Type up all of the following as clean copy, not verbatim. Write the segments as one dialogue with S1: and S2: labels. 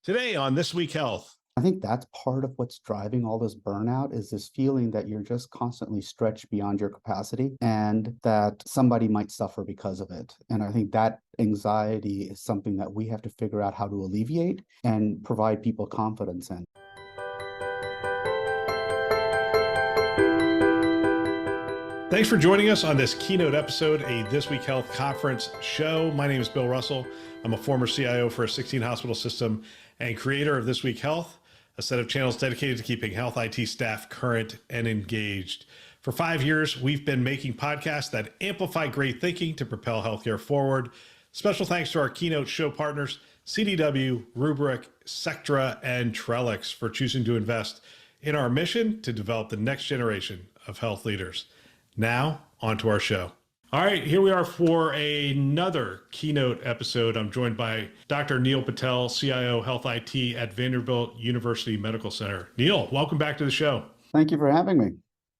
S1: Today on This Week Health.
S2: I think that's part of what's driving all this burnout is this feeling that you're just constantly stretched beyond your capacity and that somebody might suffer because of it. And I think that anxiety is something that we have to figure out how to alleviate and provide people confidence in.
S1: Thanks for joining us on this Keynote episode, a This Week Health conference show. My name is Bill Russell. I'm a former CIO for a 16-hospital system and creator of This Week Health, a set of channels dedicated to keeping health IT staff current and engaged. For 5 years, we've been making podcasts that amplify great thinking to propel healthcare forward. Special thanks to our Keynote show partners, CDW, Rubrik, Sectra, and Trellix for choosing to invest in our mission to develop the next generation of health leaders. Now, on to our show. All right, here we are for another Keynote episode. I'm joined by Dr. Neal Patel, CIO Health IT at Vanderbilt University Medical Center. Neal, welcome back to the show.
S2: Thank you for having me.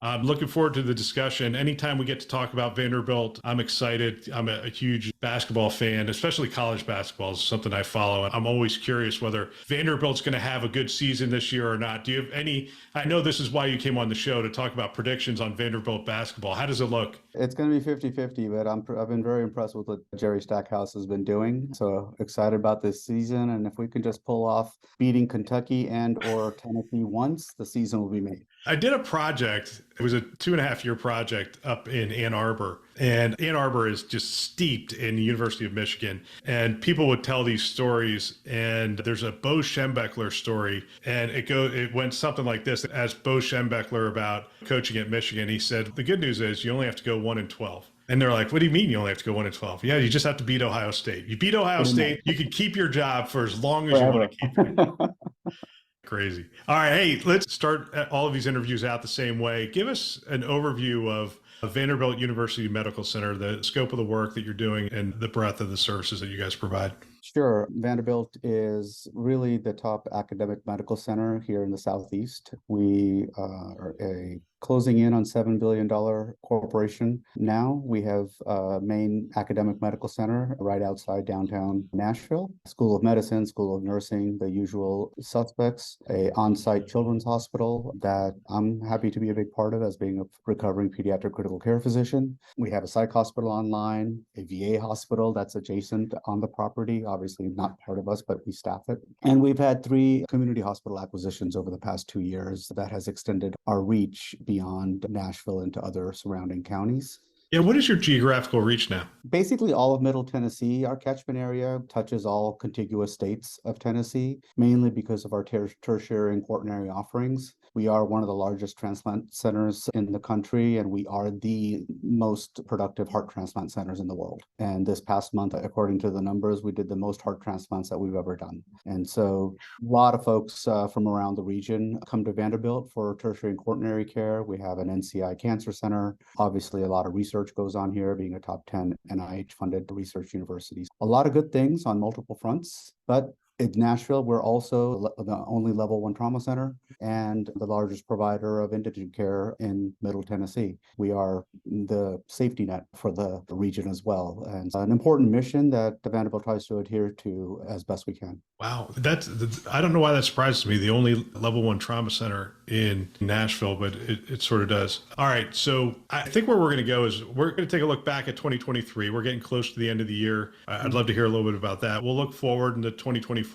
S1: I'm looking forward to the discussion. Anytime we get to talk about Vanderbilt, I'm excited. I'm a huge basketball fan, especially college basketball is something I follow. I'm always curious whether Vanderbilt's going to have a good season this year or not. Do you have any, I know this is why you came on the show to talk about predictions on Vanderbilt basketball. How does it look?
S2: It's going to be 50-50, but I've been very impressed with what Jerry Stackhouse has been doing. So excited about this season. And if we can just pull off beating Kentucky and or Tennessee once, the season will be made.
S1: I did a project. It was a 2.5-year project up in Ann Arbor. And Ann Arbor is just steeped in the University of Michigan. And people would tell these stories. And there's a Bo Schembechler story. And it went something like this. As Bo Schembechler about coaching at Michigan, he said, the good news is you only have to go 1-12. And they're like, what do you mean you only have to go 1-12? Yeah, you just have to beat Ohio State. You beat Ohio State, you can keep your job for as long as you want to keep it. Crazy. All right. Hey, let's start all of these interviews out the same way. Give us an overview of Vanderbilt University Medical Center, the scope of the work that you're doing and the breadth of the services that you guys provide.
S2: Sure. Vanderbilt is really the top academic medical center here in the Southeast. We are closing in on $7 billion corporation. Now we have a main academic medical center right outside downtown Nashville, School of Medicine, School of Nursing, the usual suspects, a on-site children's hospital that I'm happy to be a big part of as being a recovering pediatric critical care physician. We have a psych hospital online, a VA hospital that's adjacent on the property, obviously not part of us, but we staff it. And we've had 3 community hospital acquisitions over the past 2 years that has extended our reach beyond Nashville into other surrounding counties.
S1: Yeah, what is your geographical reach now?
S2: Basically all of Middle Tennessee. Our catchment area touches all contiguous states of Tennessee, mainly because of our tertiary and quaternary offerings. We are one of the largest transplant centers in the country, and we are the most productive heart transplant centers in the world. And this past month, according to the numbers, we did the most heart transplants that we've ever done. And so a lot of folks from around the region come to Vanderbilt for tertiary and quaternary care. We have an NCI cancer center. Obviously, a lot of research goes on here, being a top 10 NIH-funded research university. A lot of good things on multiple fronts, but in Nashville, we're also the only level 1 trauma center and the largest provider of indigent care in Middle Tennessee. We are the safety net for the region as well, and an important mission that Vanderbilt tries to adhere to as best we can.
S1: Wow, I don't know why that surprises me. The only level 1 trauma center in Nashville, but it sort of does. All right, so I think where we're going to go is we're going to take a look back at 2023. We're getting close to the end of the year. I'd love to hear a little bit about that. We'll look forward into 2024.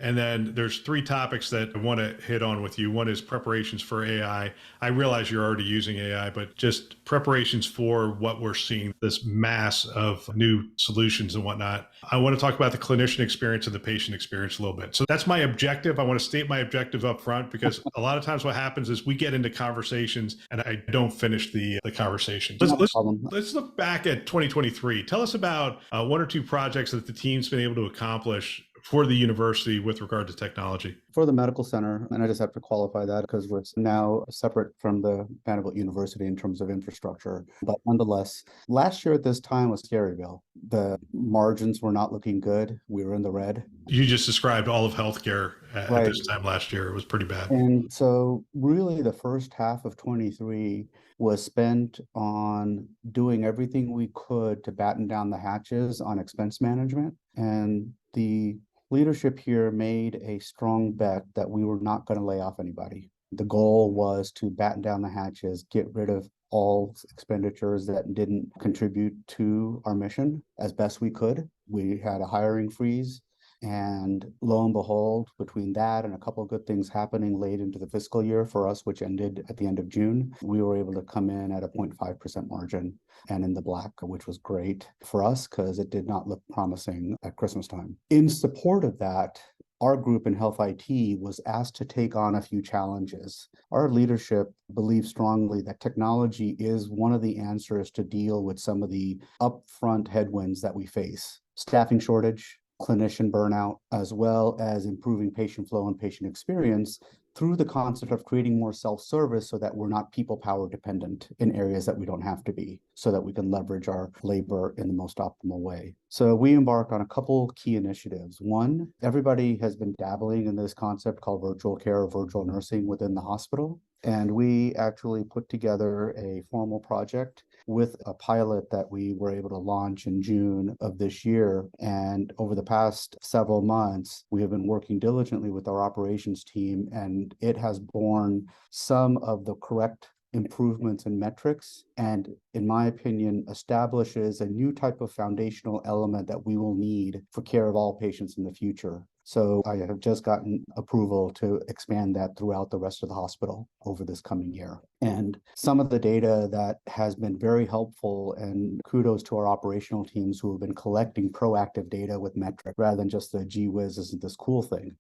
S1: And then there's 3 topics that I want to hit on with you. One is preparations for AI. I realize you're already using AI, but just preparations for what we're seeing, this mass of new solutions and whatnot. I want to talk about the clinician experience and the patient experience a little bit. So that's my objective. I want to state my objective up front because a lot of times what happens is we get into conversations and I don't finish the conversation. Let's look back at 2023. Tell us about 1 or 2 projects that the team's been able to accomplish for the university with regard to technology.
S2: For the medical center, and I just have to qualify that because we're now separate from the Vanderbilt University in terms of infrastructure. But nonetheless, last year at this time was scary, Bill. The margins were not looking good. We were in the red.
S1: You just described all of healthcare at this time last year. It was pretty bad.
S2: And so really the first half of 23 was spent on doing everything we could to batten down the hatches on expense management. And the leadership here made a strong bet that we were not going to lay off anybody. The goal was to batten down the hatches, get rid of all expenditures that didn't contribute to our mission as best we could. We had a hiring freeze. And lo and behold, between that and a couple of good things happening late into the fiscal year for us, which ended at the end of June, we were able to come in at a 0.5% margin and in the black, which was great for us because it did not look promising at Christmas time. In support of that, our group in Health IT was asked to take on a few challenges. Our leadership believes strongly that technology is one of the answers to deal with some of the upfront headwinds that we face. Staffing shortage, clinician burnout, as well as improving patient flow and patient experience through the concept of creating more self-service so that we're not people power dependent in areas that we don't have to be, so that we can leverage our labor in the most optimal way. So we embarked on a couple key initiatives. One, everybody has been dabbling in this concept called virtual care or virtual nursing within the hospital. And we actually put together a formal project with a pilot that we were able to launch in June of this year. And over the past several months, we have been working diligently with our operations team, and it has borne some of the correct improvements in metrics, and in my opinion, establishes a new type of foundational element that we will need for care of all patients in the future. So I have just gotten approval to expand that throughout the rest of the hospital over this coming year. And some of the data that has been very helpful, and kudos to our operational teams who have been collecting proactive data with metric rather than just the gee whiz, isn't this cool thing.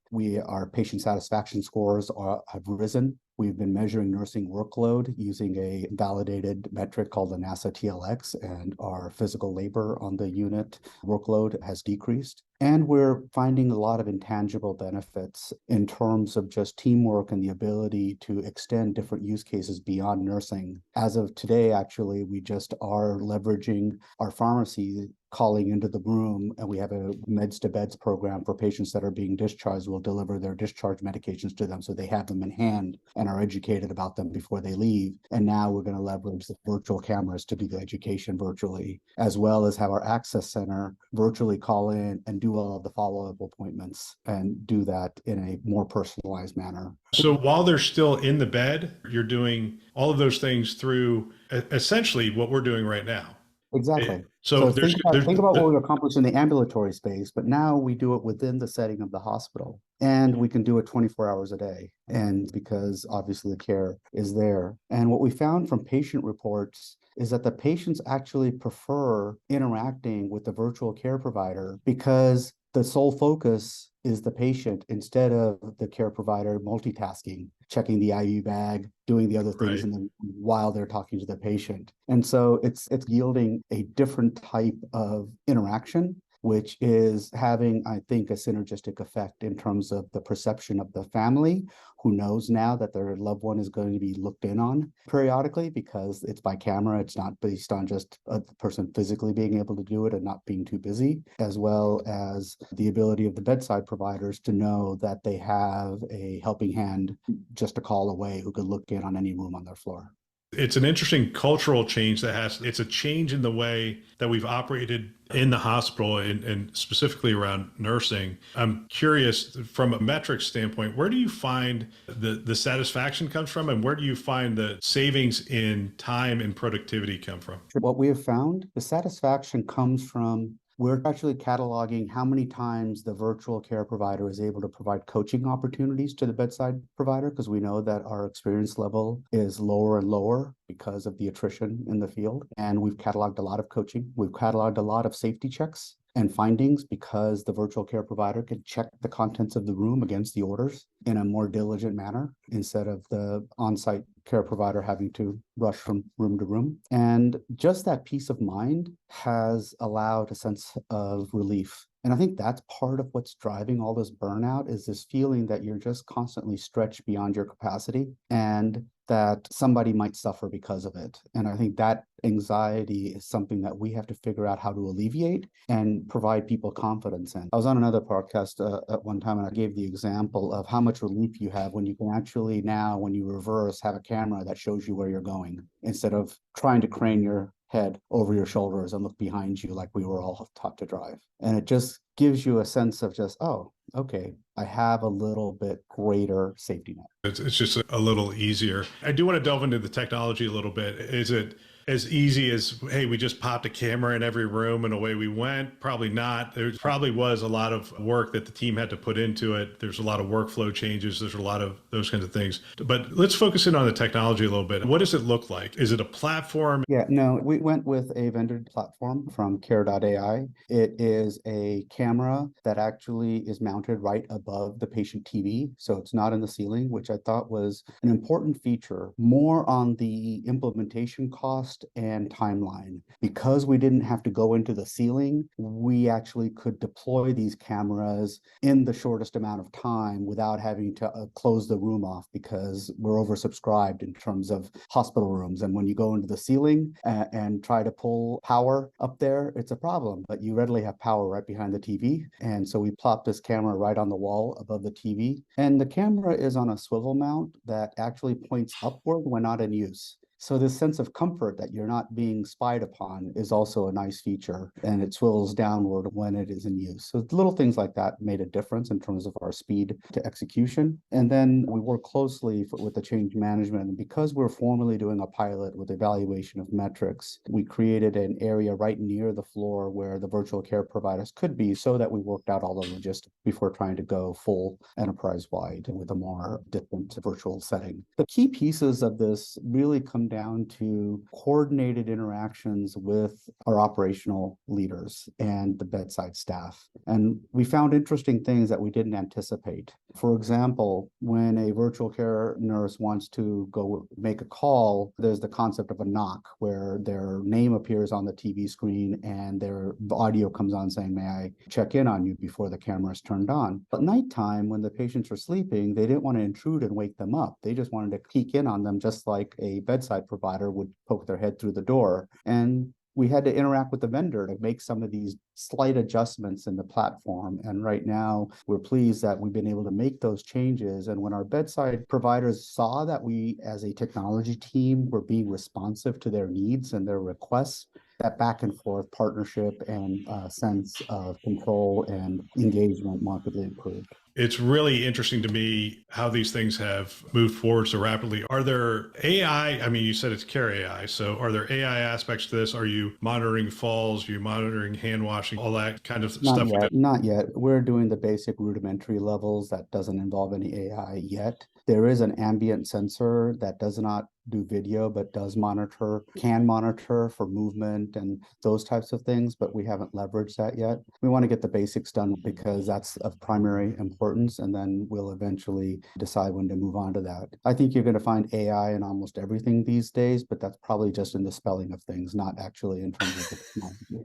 S2: Our patient satisfaction scores have risen. We've been measuring nursing workload using a validated metric called the NASA TLX, and our physical labor on the unit workload has decreased. And we're finding a lot of intangible benefits in terms of just teamwork and the ability to extend different use cases beyond nursing. As of today, actually, we just are leveraging our pharmacy calling into the room, and we have a meds to beds program for patients that are being discharged. We'll deliver their discharge medications to them so they have them in hand and are educated about them before they leave. And now we're going to leverage the virtual cameras to do the education virtually, as well as have our access center virtually call in and do all of the follow-up appointments and do that in a more personalized manner.
S1: So while they're still in the bed, you're doing all of those things through essentially what we're doing right now.
S2: Exactly.
S1: So
S2: think about what we've accomplished in the ambulatory space, but now we do it within the setting of the hospital, and we can do it 24 hours a day. And because obviously the care is there. And what we found from patient reports is that the patients actually prefer interacting with the virtual care provider because the sole focus is the patient instead of the care provider multitasking, checking the IU bag, doing the other things,
S1: Right.
S2: and then while they're talking to the patient. And so it's yielding a different type of interaction, which is having, I think, a synergistic effect in terms of the perception of the family who knows now that their loved one is going to be looked in on periodically because it's by camera. It's not based on just a person physically being able to do it and not being too busy, as well as the ability of the bedside providers to know that they have a helping hand just a call away who could look in on any room on their floor.
S1: It's an interesting cultural change it's a change in the way that we've operated in the hospital and specifically around nursing. I'm curious from a metrics standpoint, where do you find the satisfaction comes from, and where do you find the savings in time and productivity come from?
S2: What we have found, the satisfaction comes from we're actually cataloging how many times the virtual care provider is able to provide coaching opportunities to the bedside provider, because we know that our experience level is lower and lower because of the attrition in the field. And we've cataloged a lot of coaching. We've cataloged a lot of safety checks and findings because the virtual care provider can check the contents of the room against the orders in a more diligent manner instead of the on-site care provider having to rush from room to room. And just that peace of mind has allowed a sense of relief. And I think that's part of what's driving all this burnout, is this feeling that you're just constantly stretched beyond your capacity and that somebody might suffer because of it. And I think that anxiety is something that we have to figure out how to alleviate and provide people confidence in. I was on another podcast at one time, and I gave the example of how much relief you have when you can actually now, when you reverse, have a camera that shows you where you're going instead of trying to crane your head over your shoulders and look behind you like we were all taught to drive. And it just gives you a sense of just, oh, okay, I have a little bit greater safety net.
S1: It's just a little easier. I do want to delve into the technology a little bit. Is it as easy as, hey, we just popped a camera in every room and away we went? Probably not. There probably was a lot of work that the team had to put into it. There's a lot of workflow changes. There's a lot of those kinds of things. But let's focus in on the technology a little bit. What does it look like? Is it a platform?
S2: Yeah, no, we went with a vendor platform from care.ai. It is a camera that actually is mounted right above the patient TV. So it's not in the ceiling, which I thought was an important feature, more on the implementation cost and timeline. Because we didn't have to go into the ceiling, we actually could deploy these cameras in the shortest amount of time without having to close the room off, because we're oversubscribed in terms of hospital rooms. And when you go into the ceiling and try to pull power up there, it's a problem, but you readily have power right behind the TV. And so we plopped this camera right on the wall above the TV. And the camera is on a swivel mount that actually points upward when not in use. So this sense of comfort that you're not being spied upon is also a nice feature, and it swivels downward when it is in use. So little things like that made a difference in terms of our speed to execution. And then we work closely with the change management. And because we're formally doing a pilot with evaluation of metrics, we created an area right near the floor where the virtual care providers could be, so that we worked out all the logistics before trying to go full enterprise-wide with a more different virtual setting. The key pieces of this really come down to coordinated interactions with our operational leaders and the bedside staff. And we found interesting things that we didn't anticipate. For example, when a virtual care nurse wants to go make a call, there's the concept of a knock where their name appears on the TV screen and their audio comes on saying, may I check in on you, before the camera is turned on. At nighttime, when the patients are sleeping, they didn't want to intrude and wake them up. They just wanted to peek in on them, just like a bedside provider would poke their head through the door. And we had to interact with the vendor to make some of these slight adjustments in the platform. And right now, we're pleased that we've been able to make those changes. And when our bedside providers saw that we, as a technology team, were being responsive to their needs and their requests, that back and forth partnership and sense of control and engagement markedly improved.
S1: It's really interesting to me how these things have moved forward so rapidly. Are there AI? I mean, you said it's care AI. So are there AI aspects to this? Are you monitoring falls? Are you monitoring hand washing? All that kind of stuff?
S2: Not yet. We're doing the basic rudimentary levels. That doesn't involve any AI yet. There is an ambient sensor that does not do video, but can monitor for movement and those types of things, but we haven't leveraged that yet. We want to get the basics done because that's of primary importance, and then we'll eventually decide when to move on to that. I think you're going to find AI in almost everything these days, but that's probably just in the spelling of things, not actually in terms of the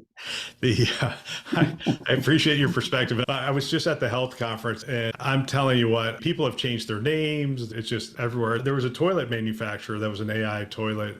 S2: technology.
S1: I appreciate your perspective. I was just at the health conference, and I'm telling you what, people have changed their names. It's just everywhere. There was a toilet manufacturer that was an AI toilet,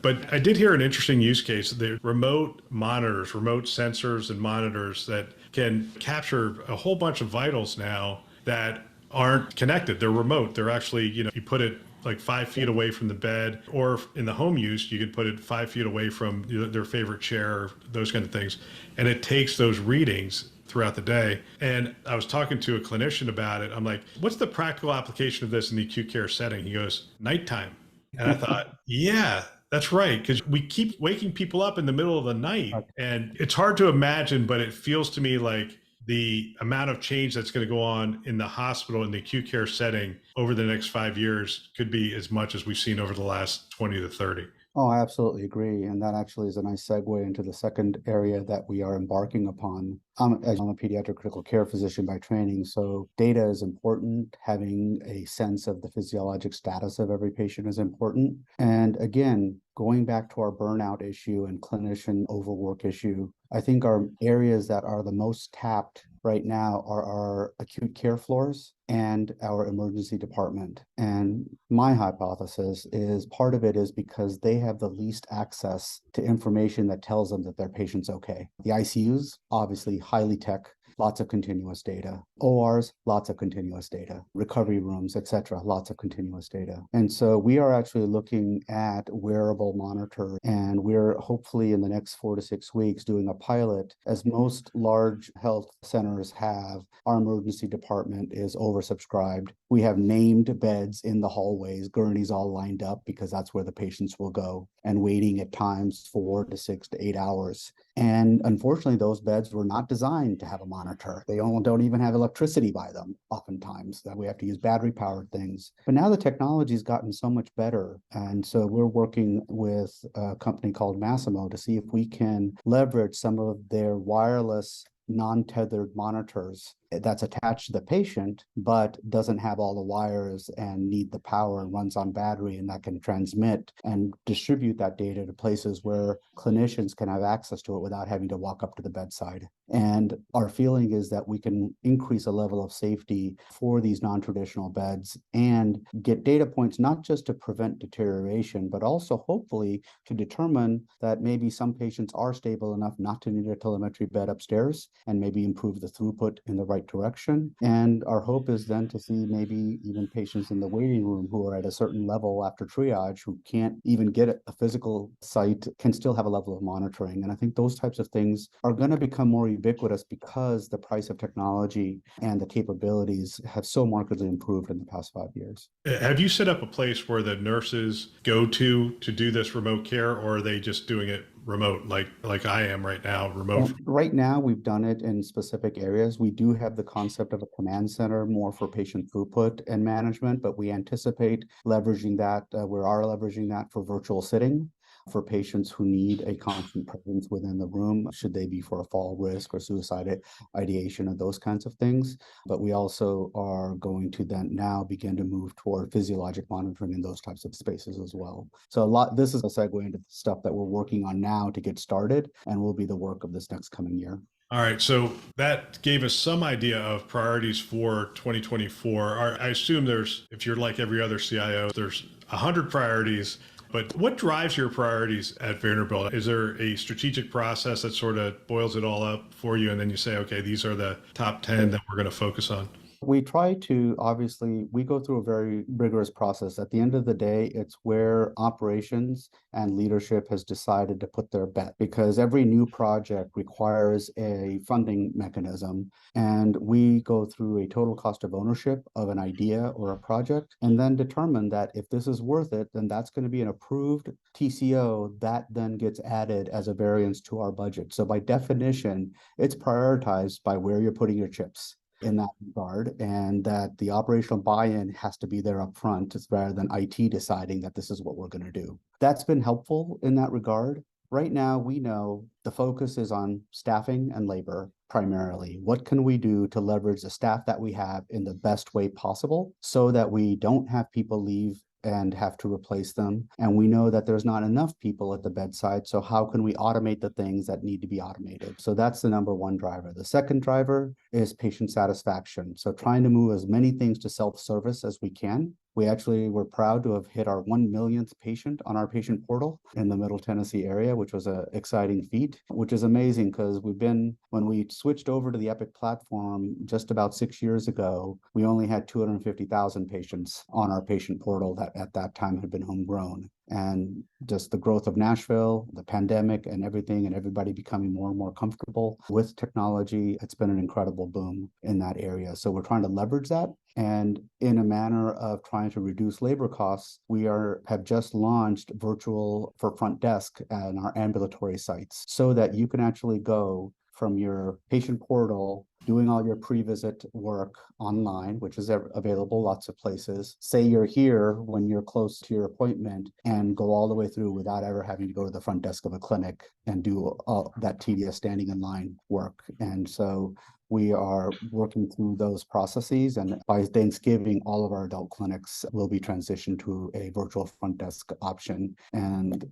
S1: but I did hear an interesting use case. The remote monitors, remote sensors and monitors that can capture a whole bunch of vitals now that aren't connected. They're remote. They're actually, you put it like 5 feet away from the bed, or in the home use, you could put it 5 feet away from their favorite chair, those kind of things. And it takes those readings throughout the day. And I was talking to a clinician about it. I'm like, what's the practical application of this in the acute care setting? He goes, nighttime. And I thought, yeah, that's right. Because we keep waking people up in the middle of the night. And it's hard to imagine, but it feels to me like the amount of change that's going to go on in the hospital, in the acute care setting over the next 5 years could be as much as we've seen over the last 20 to 30.
S2: Oh, I absolutely agree. And that actually is a nice segue into the second area that we are embarking upon. As I'm a pediatric critical care physician by training, so data is important. Having a sense of the physiologic status of every patient is important. And again, going back to our burnout issue and clinician overwork issue, I think our areas that are the most tapped right now are our acute care floors and our emergency department. And my hypothesis is part of it is because they have the least access to information that tells them that their patient's okay. The ICUs, obviously highly tech, lots of continuous data. ORs, lots of continuous data. Recovery rooms, etc., lots of continuous data. And so we are actually looking at wearable monitor, and we're hopefully in the next 4 to 6 weeks doing a pilot. As most large health centers have, our emergency department is oversubscribed. We have named beds in the hallways, gurneys all lined up because that's where the patients will go, and waiting at times 4 to 6 to 8 hours. And unfortunately, those beds were not designed to have a monitor. They don't even have electricity by them, oftentimes, that we have to use battery-powered things. But now the technology's gotten so much better. And so we're working with a company called Masimo to see if we can leverage some of their wireless non-tethered monitors that's attached to the patient, but doesn't have all the wires and need the power and runs on battery, and that can transmit and distribute that data to places where clinicians can have access to it without having to walk up to the bedside. And our feeling is that we can increase a level of safety for these non-traditional beds and get data points, not just to prevent deterioration, but also hopefully to determine that maybe some patients are stable enough not to need a telemetry bed upstairs, and maybe improve the throughput in the right direction. And our hope is then to see maybe even patients in the waiting room who are at a certain level after triage, who can't even get a physical site, can still have a level of monitoring. And I think those types of things are going to become more ubiquitous because the price of technology and the capabilities have so markedly improved in the past 5 years.
S1: Have you set up a place where the nurses go to do this remote care, or are they just doing it remote, like I am right now, remote?
S2: Right now, we've done it in specific areas. We do have the concept of a command center more for patient throughput and management, but we anticipate leveraging that. We are leveraging that for virtual sitting for patients who need a constant presence within the room, should they be for a fall risk or suicide ideation or those kinds of things. But we also are going to then now begin to move toward physiologic monitoring in those types of spaces as well. So this is a segue into the stuff that we're working on now to get started, and will be the work of this next coming year.
S1: All right, so that gave us some idea of priorities for 2024. I assume if you're like every other CIO, there's 100 priorities. But what drives your priorities at Vanderbilt? Is there a strategic process that sort of boils it all up for you, and then you say, okay, these are the top 10 that we're going to focus on?
S2: We try to, obviously, we go through a very rigorous process. At the end of the day, it's where operations and leadership has decided to put their bet, because every new project requires a funding mechanism. And we go through a total cost of ownership of an idea or a project, and then determine that if this is worth it, then that's going to be an approved TCO that then gets added as a variance to our budget. So by definition, it's prioritized by where you're putting your chips in that regard, and that the operational buy-in has to be there up front rather than IT deciding that this is what we're going to do. That's been helpful in that regard. Right now, we know the focus is on staffing and labor primarily. What can we do to leverage the staff that we have in the best way possible so that we don't have people leave and have to replace them? And we know that there's not enough people at the bedside. So how can we automate the things that need to be automated? So that's the number one driver. The second driver is patient satisfaction. So trying to move as many things to self-service as we can. We actually were proud to have hit our 1 millionth patient on our patient portal in the Middle Tennessee area, which was an exciting feat, which is amazing because when we switched over to the Epic platform just about 6 years ago, we only had 250,000 patients on our patient portal that at that time had been homegrown. And just the growth of Nashville, the pandemic and everything, and everybody becoming more and more comfortable with technology, it's been an incredible boom in that area. So we're trying to leverage that. And in a manner of trying to reduce labor costs, we have just launched virtual for front desk and our ambulatory sites so that you can actually go from your patient portal, doing all your pre-visit work online, which is available lots of places. Say you're here when you're close to your appointment, and go all the way through without ever having to go to the front desk of a clinic and do all that tedious standing in line work. And so we are working through those processes, and by Thanksgiving, all of our adult clinics will be transitioned to a virtual front desk option. And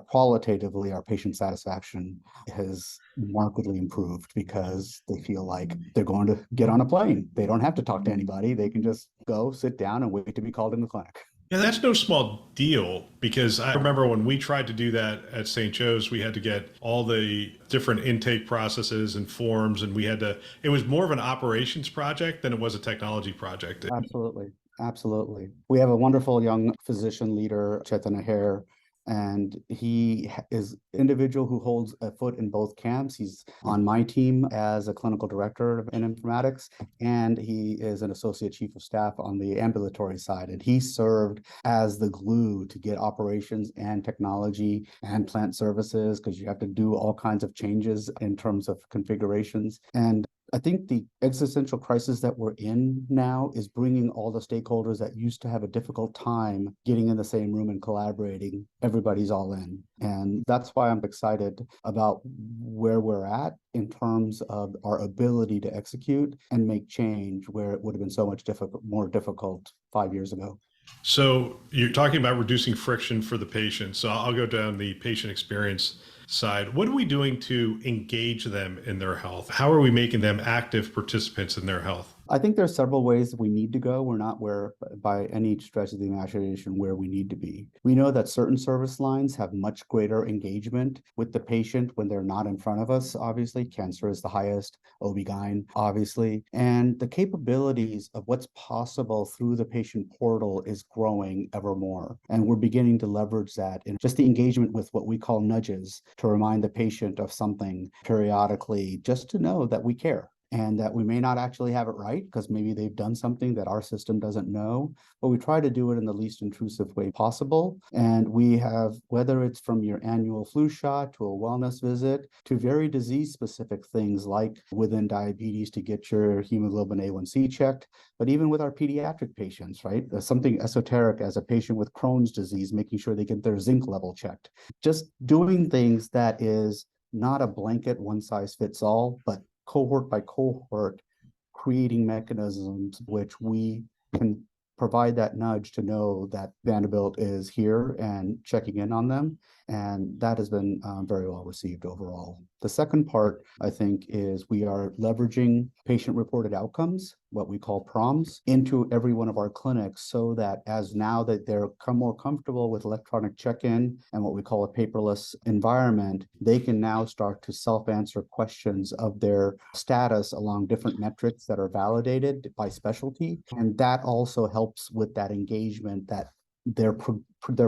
S2: qualitatively, our patient satisfaction has markedly improved because they feel like they're going to get on a plane. They don't have to talk to anybody. They can just go sit down and wait to be called in the clinic.
S1: And that's no small deal because I remember when we tried to do that at St. Joe's, we had to get all the different intake processes and forms, and it was more of an operations project than it was a technology project.
S2: Absolutely. Absolutely. We have a wonderful young physician leader, Chetana Hare, and he is an individual who holds a foot in both camps. He's on my team as a clinical director in informatics, and he is an associate chief of staff on the ambulatory side. And he served as the glue to get operations and technology and plant services, because you have to do all kinds of changes in terms of configurations. And I think the existential crisis that we're in now is bringing all the stakeholders that used to have a difficult time getting in the same room and collaborating. Everybody's all in. And that's why I'm excited about where we're at in terms of our ability to execute and make change where it would have been so much more difficult 5 years ago.
S1: So you're talking about reducing friction for the patient. So I'll go down the patient experience side. What are we doing to engage them in their health? How are we making them active participants in their health?
S2: I think there's several ways we need to go. We're not where, by any stretch of the imagination, where we need to be. We know that certain service lines have much greater engagement with the patient when they're not in front of us. Obviously, cancer is the highest, OB-GYN, obviously. And the capabilities of what's possible through the patient portal is growing ever more. And we're beginning to leverage that in just the engagement with what we call nudges to remind the patient of something periodically, just to know that we care. And that we may not actually have it right because maybe they've done something that our system doesn't know, but we try to do it in the least intrusive way possible. And we have, whether it's from your annual flu shot to a wellness visit to very disease specific things like within diabetes to get your hemoglobin A1C checked, but even with our pediatric patients, right? There's something esoteric as a patient with Crohn's disease, making sure they get their zinc level checked. Just doing things that is not a blanket one size fits all, but cohort by cohort, creating mechanisms which we can provide that nudge to know that Vanderbilt is here and checking in on them. And that has been very well received overall. The second part, I think, is we are leveraging patient-reported outcomes, what we call PROMs, into every one of our clinics so that as now that they're more comfortable with electronic check-in and what we call a paperless environment, they can now start to self-answer questions of their status along different metrics that are validated by specialty. And that also helps with that engagement, that their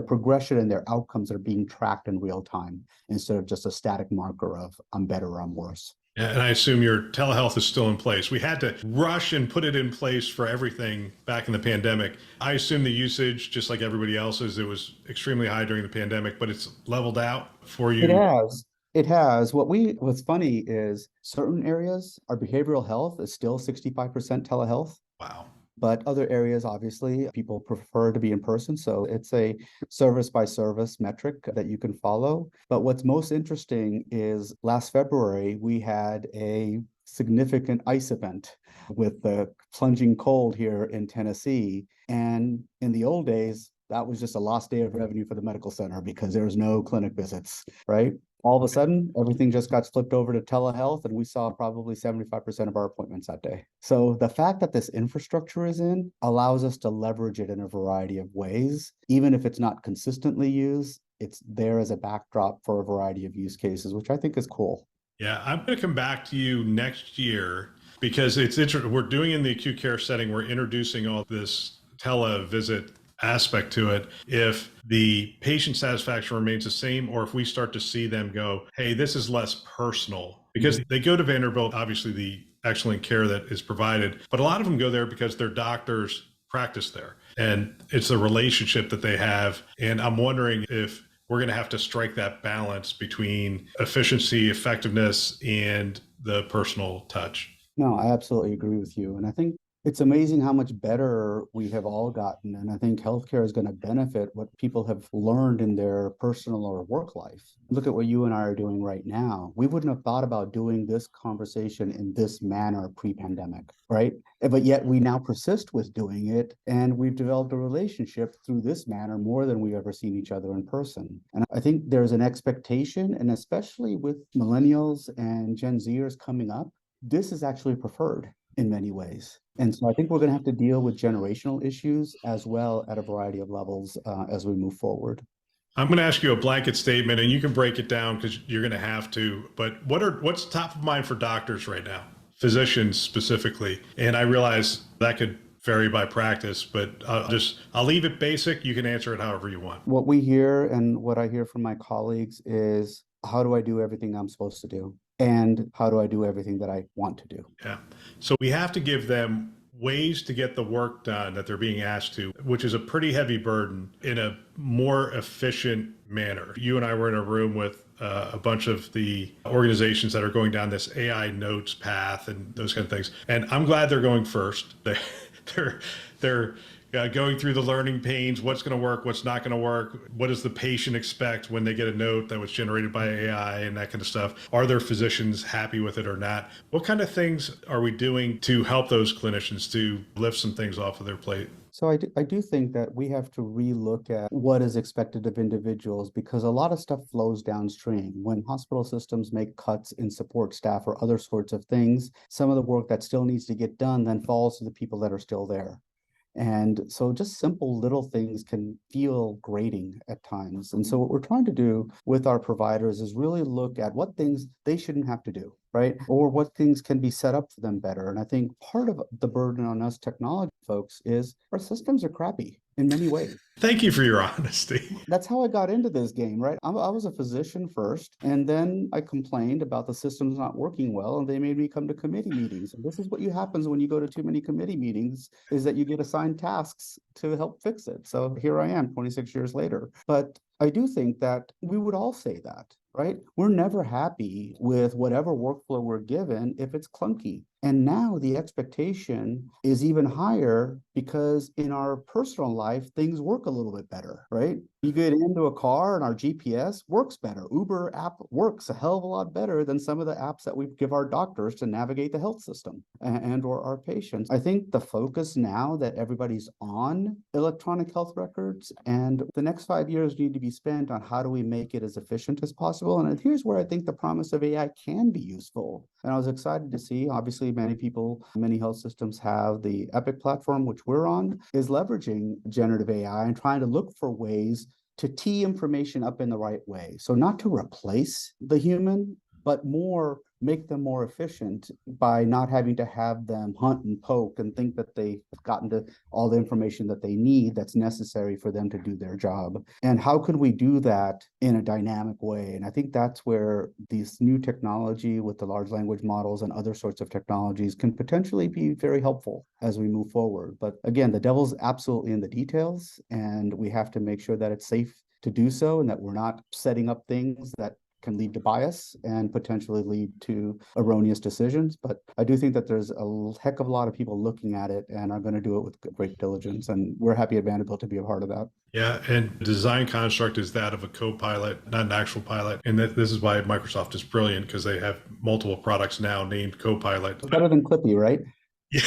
S2: progression and their outcomes are being tracked in real time instead of just a static marker of I'm better or I'm worse.
S1: And I assume your telehealth is still in place. We had to rush and put it in place for everything back in the pandemic. I assume the usage, just like everybody else's, it was extremely high during the pandemic, but it's leveled out for you.
S2: It has. It has. What's funny is certain areas, our behavioral health is still 65% telehealth.
S1: Wow.
S2: But other areas, obviously, people prefer to be in person. So it's a service by service metric that you can follow. But what's most interesting is last February, we had a significant ice event with the plunging cold here in Tennessee. And in the old days, that was just a lost day of revenue for the medical center because there was no clinic visits, right? All of a sudden, everything just got flipped over to telehealth, and we saw probably 75% of our appointments that day. So the fact that this infrastructure is in allows us to leverage it in a variety of ways. Even if it's not consistently used, it's there as a backdrop for a variety of use cases, which I think is cool.
S1: Yeah, I'm going to come back to you next year because it's interesting. We're doing in the acute care setting, we're introducing all this televisit aspect to it. If the patient satisfaction remains the same, or if we start to see them go, hey, this is less personal, because they go to Vanderbilt, obviously the excellent care that is provided, but a lot of them go there because their doctors practice there and it's a relationship that they have. And I'm wondering if we're going to have to strike that balance between efficiency, effectiveness, and the personal touch.
S2: No, I absolutely agree with you. And I think it's amazing how much better we have all gotten. And I think healthcare is going to benefit what people have learned in their personal or work life. Look at what you and I are doing right now. We wouldn't have thought about doing this conversation in this manner pre-pandemic, right? But yet we now persist with doing it. And we've developed a relationship through this manner more than we've ever seen each other in person. And I think there's an expectation, and especially with millennials and Gen Zers coming up, this is actually preferred. in many ways. And so I think we're going to have to deal with generational issues as well at a variety of levels as we move forward.
S1: I'm going to ask you a blanket statement, and you can break it down because you're going to have to. But what's top of mind for doctors right now, physicians specifically? And I realize that could vary by practice, but I'll leave it basic. You can answer it however you want.
S2: What we hear and what I hear from my colleagues is, how do I do everything I'm supposed to do? And how do I do everything that I want to do?
S1: Yeah. So we have to give them ways to get the work done that they're being asked to, which is a pretty heavy burden, in a more efficient manner. You and I were in a room with a bunch of the organizations that are going down this AI notes path and those kind of things. And I'm glad they're going first. They're going through the learning pains, what's going to work, what's not going to work, what does the patient expect when they get a note that was generated by AI and that kind of stuff. Are their physicians happy with it or not? What kind of things are we doing to help those clinicians to lift some things off of their plate?
S2: So I do think that we have to relook at what is expected of individuals, because a lot of stuff flows downstream. When hospital systems make cuts in support staff or other sorts of things, some of the work that still needs to get done then falls to the people that are still there. And so just simple little things can feel grating at times. And so what we're trying to do with our providers is really look at what things they shouldn't have to do, right? Or what things can be set up for them better. And I think part of the burden on us technology folks is our systems are crappy in many ways.
S1: Thank you for your honesty.
S2: That's how I got into this game, right? I was a physician first, and then I complained about the systems not working well, and they made me come to committee meetings. And this is what happens when you go to too many committee meetings, is that you get assigned tasks to help fix it. So here I am 26 years later. But I do think that we would all say that, right? We're never happy with whatever workflow we're given if it's clunky. And now the expectation is even higher because in our personal life, things work a little bit better, right? You get into a car and our GPS works better. Uber app works a hell of a lot better than some of the apps that we give our doctors to navigate the health system and or our patients. I think the focus now that everybody's on electronic health records, and the next 5 years need to be spent on how do we make it as efficient as possible. And here's where I think the promise of AI can be useful. And I was excited to see, obviously, many health systems have the Epic platform, which we're on, is leveraging generative AI and trying to look for ways to tee information up in the right way. So not to replace the human, but make them more efficient by not having to have them hunt and poke and think that they've gotten to all the information that they need that's necessary for them to do their job. And how could we do that in a dynamic way? And I think that's where this new technology with the large language models and other sorts of technologies can potentially be very helpful as we move forward. But again, the devil's absolutely in the details, and we have to make sure that it's safe to do so and that we're not setting up things that can lead to bias and potentially lead to erroneous decisions. But I do think that there's a heck of a lot of people looking at it and are going to do it with great diligence. And we're happy at Vanderbilt to be a part of that.
S1: Yeah, and design construct is that of a co-pilot, not an actual pilot. And this is why Microsoft is brilliant, because they have multiple products now named Copilot.
S2: It's better than Clippy, right?
S1: Yeah.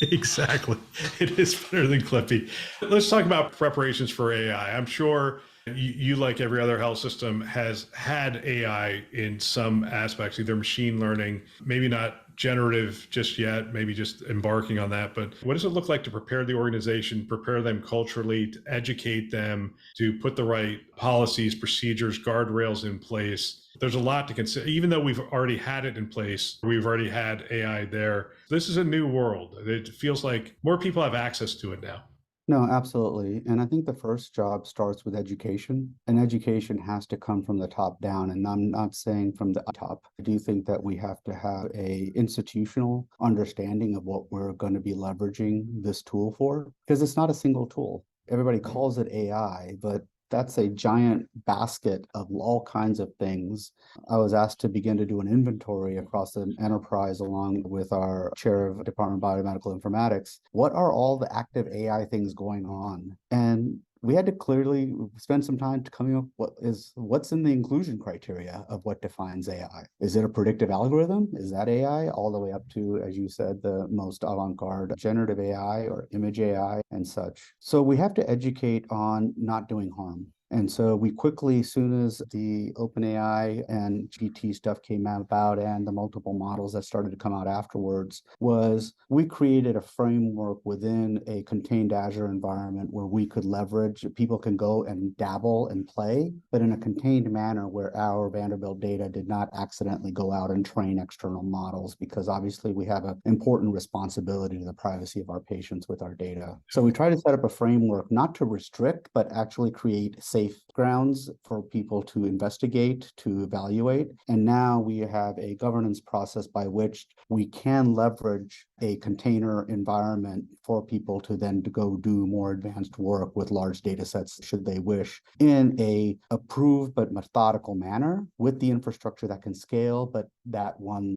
S1: Exactly. It is better than Clippy. Let's talk about preparations for AI. I'm sure you, like every other health system, has had AI in some aspects, either machine learning, maybe not generative just yet, maybe just embarking on that. But what does it look like to prepare the organization, prepare them culturally, to educate them, to put the right policies, procedures, guardrails in place? There's a lot to consider. Even though we've already had it in place, we've already had AI there. This is a new world. It feels like more people have access to it now.
S2: No, absolutely. And I think the first job starts with education, and education has to come from the top down. And I'm not saying from the top. I do think that we have to have a institutional understanding of what we're going to be leveraging this tool for, because it's not a single tool. Everybody calls it AI, but that's a giant basket of all kinds of things. I was asked to begin to do an inventory across the enterprise along with our chair of Department of Biomedical Informatics. What are all the active AI things going on? And we had to clearly spend some time to coming up what's in the inclusion criteria of what defines AI. Is it a predictive algorithm? Is that AI? All the way up to, as you said, the most avant-garde generative AI or image AI and such. So we have to educate on not doing harm. And so we quickly, as soon as the OpenAI and GPT stuff came about and the multiple models that started to come out afterwards, was we created a framework within a contained Azure environment where we could leverage, people can go and dabble and play, but in a contained manner where our Vanderbilt data did not accidentally go out and train external models, because obviously we have an important responsibility to the privacy of our patients with our data. So we try to set up a framework not to restrict, but actually create safe grounds for people to investigate, to evaluate. And now we have a governance process by which we can leverage a container environment for people to then go do more advanced work with large data sets, should they wish, in a approved but methodical manner with the infrastructure that can scale, but that one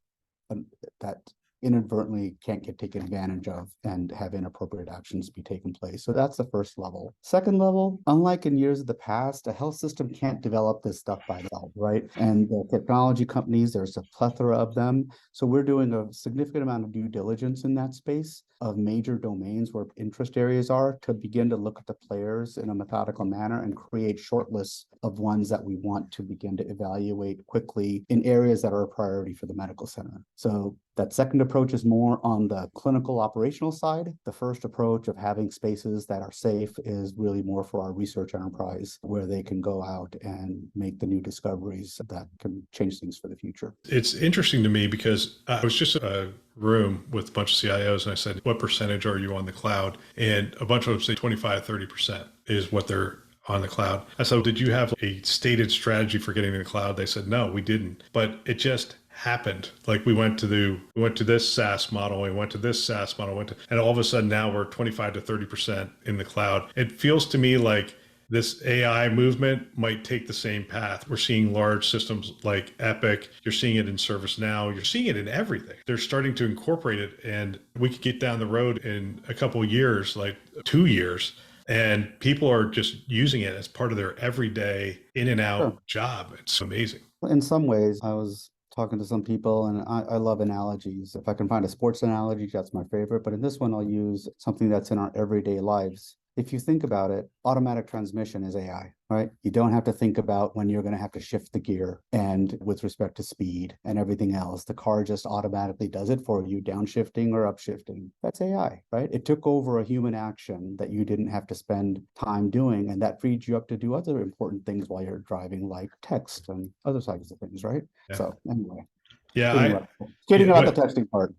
S2: that inadvertently can't get taken advantage of and have inappropriate actions be taken place. So that's the first level. Second level, unlike in years of the past, a health system can't develop this stuff by itself, right? And the technology companies, there's a plethora of them. So we're doing a significant amount of due diligence in that space of major domains where interest areas are, to begin to look at the players in a methodical manner and create shortlists of ones that we want to begin to evaluate quickly in areas that are a priority for the medical center. So that second approach is more on the clinical operational side. The first approach of having spaces that are safe is really more for our research enterprise, where they can go out and make the new discoveries that can change things for the future.
S1: It's interesting to me because I was just in a room with a bunch of CIOs and I said, what percentage are you on the cloud? And a bunch of them say 25, 30% is what they're on the cloud. I said, did you have a stated strategy for getting to the cloud? They said, no, we didn't. But it just happened. Like we went to this SaaS model, we went to this SaaS model, and all of a sudden now we're 25 to 30% in the cloud. It feels to me like this AI movement might take the same path. We're seeing large systems like Epic. You're seeing it in ServiceNow. You're seeing it in everything. They're starting to incorporate it, and we could get down the road in a couple of years, like 2 years, and people are just using it as part of their everyday in and out job. It's amazing.
S2: In some ways, I was talking to some people, and I love analogies. If I can find a sports analogy, that's my favorite. But in this one, I'll use something that's in our everyday lives. If you think about it, automatic transmission is AI, right? You don't have to think about when you're going to have to shift the gear, and with respect to speed and everything else, the car just automatically does it for you, downshifting or upshifting. That's AI, right? It took over a human action that you didn't have to spend time doing, and that freed you up to do other important things while you're driving, like text and other types of things, right? Yeah. So anyway.
S1: Yeah,
S2: kidding about the texting part.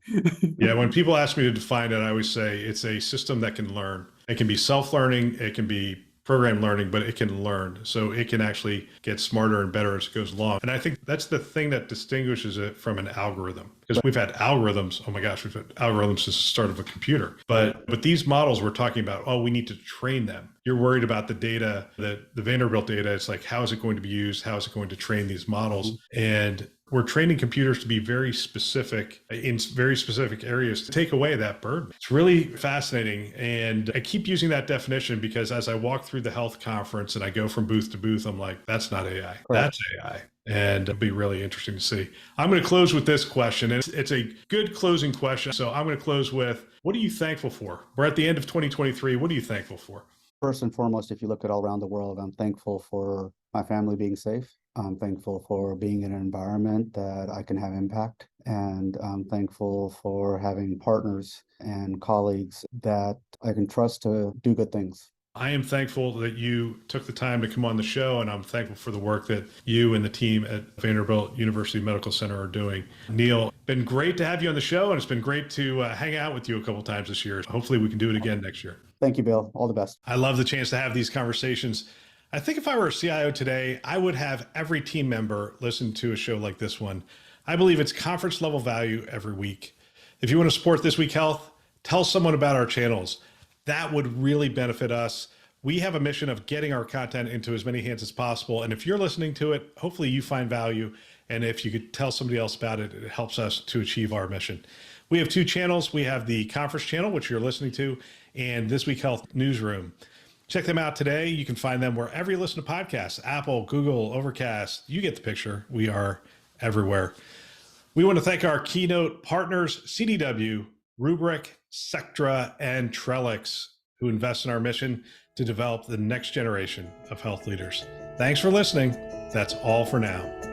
S1: Yeah, when people ask me to define it, I always say it's a system that can learn. It can be self-learning, it can be program learning, but it can learn. So it can actually get smarter and better as it goes along. And I think that's the thing that distinguishes it from an algorithm. Because we've had algorithms, oh my gosh, we've had algorithms since the start of a computer. But these models we're talking about, oh, we need to train them. You're worried about the data, the Vanderbilt data. It's like, how is it going to be used? How is it going to train these models? And we're training computers to be very specific in very specific areas to take away that burden. It's really fascinating. And I keep using that definition because as I walk through the health conference and I go from booth to booth, I'm like, that's not AI. That's AI. And it'll be really interesting to see. I'm going to close with this question. And it's a good closing question. So I'm going to close with, what are you thankful for? We're at the end of 2023. What are you thankful for?
S2: First and foremost, if you look at all around the world, I'm thankful for my family being safe. I'm thankful for being in an environment that I can have impact. And I'm thankful for having partners and colleagues that I can trust to do good things.
S1: I am thankful that you took the time to come on the show, and I'm thankful for the work that you and the team at Vanderbilt University Medical Center are doing. Neal, been great to have you on the show, and it's been great to hang out with you a couple times this year. Hopefully we can do it again next year.
S2: Thank you, Bill. All the best.
S1: I love the chance to have these conversations. I think if I were a CIO today, I would have every team member listen to a show like this one. I believe it's conference level value every week. If you want to support This Week Health, tell someone about our channels. That would really benefit us. We have a mission of getting our content into as many hands as possible. And if you're listening to it, hopefully you find value. And if you could tell somebody else about it, it helps us to achieve our mission. We have two channels. We have the conference channel, which you're listening to, and This Week Health Newsroom. Check them out today. You can find them wherever you listen to podcasts, Apple, Google, Overcast. You get the picture. We are everywhere. We want to thank our Keynote partners, CDW, Rubrik, Sectra, and Trellix. who invest in our mission to develop the next generation of health leaders. Thanks for listening. That's all for now.